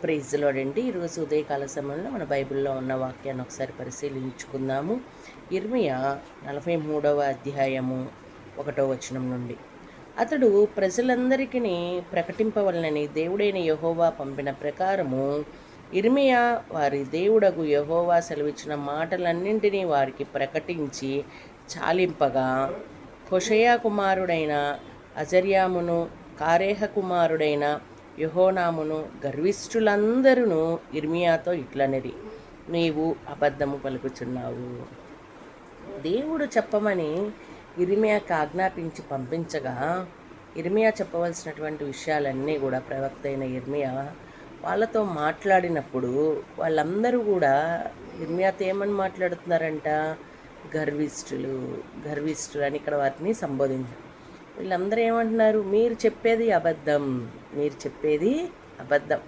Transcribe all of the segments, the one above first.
Praise lord అండి. ఈరోజు ఉదయకాల సమయంలో మన బైబిల్లో ఉన్న వాక్యాన్ని ఒకసారి పరిశీలించుకుందాము. ఇర్మియా 43వ అధ్యాయము 1వ వచనం నుండి. అతడు ప్రజలందరికీ ప్రకటింపవలనని దేవుడైన యెహోవా పంపిన ప్రకారము ఇర్మియా వారి దేవుడగు యెహోవా సెలవిచ్చిన మాటలన్నింటినీ వారికి ప్రకటించి చాలింపగా, హోషేయ కుమారుడైన అజర్యామును కారేహ కుమారుడైన యెహోనామును గర్విష్ఠులందరూ ఇర్మియాతో ఇట్లనిరి, నీవు అబద్ధము పలుకుచున్నావు. దేవుడు చెప్పమని ఇర్మియాకి ఆజ్ఞాపించి పంపించగా, ఇర్మియా చెప్పవలసినటువంటి విషయాలన్నీ కూడా ప్రవక్త అయిన ఇర్మియా వాళ్ళతో మాట్లాడినప్పుడు వాళ్ళందరూ కూడా ఇర్మియాతో ఏమని మాట్లాడుతున్నారంట? గర్విష్ఠులు అని ఇక్కడ వారిని సంబోధించారు. వీళ్ళందరూ ఏమంటున్నారు? మీరు చెప్పేది అబద్ధం.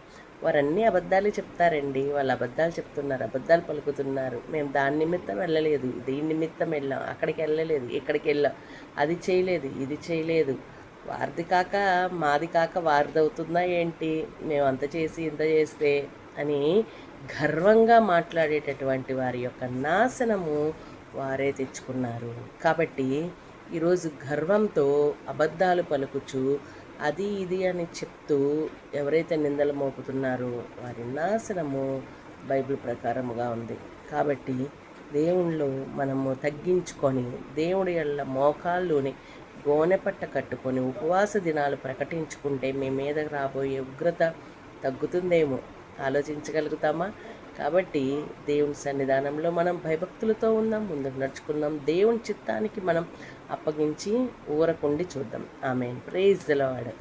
వారన్నీ అబద్ధాలు చెప్తారండి. వాళ్ళు అబద్ధాలు చెప్తున్నారు, అబద్ధాలు పలుకుతున్నారు. మేము దాని నిమిత్తం వెళ్ళలేదు, దీని నిమిత్తం వెళ్ళాం, అక్కడికి వెళ్ళలేదు, ఇక్కడికి వెళ్ళాం, అది చేయలేదు, ఇది చేయలేదు, వారిది కాక మాది కాక వారిదవుతుందా ఏంటి, మేము అంత చేసి ఇంత చేస్తే అని గర్వంగా మాట్లాడేటటువంటి వారి యొక్క నాశనము వారే తెచ్చుకున్నారు. కాబట్టి ఈరోజు గర్వంతో అబద్ధాలు పలుకుచు అది ఇది అని చెప్తూ ఎవరైతే నిందలు మోపుతున్నారో వారి నాశనము బైబిల్ ప్రకారముగా ఉంది. కాబట్టి దేవునిలో మనము తగ్గించుకొని దేవుడి యొక్క మోకాల్లోని గోనెపట్ట కట్టుకొని ఉపవాస దినాలు ప్రకటించుకుంటే మీ మీద రాబోయే ఉగ్రత తగ్గుతుందేమో. ఆలోచించగలుగుతామా? కాబట్టి దేవుని సన్నిధానంలో మనం భయభక్తులతో ఉందాం, ముందుకు నడుచుకుందాం. దేవుని చిత్తానికి మనం అప్పగించి ఊరకుండి చూద్దాం. ఆమేన్. Praise the lord.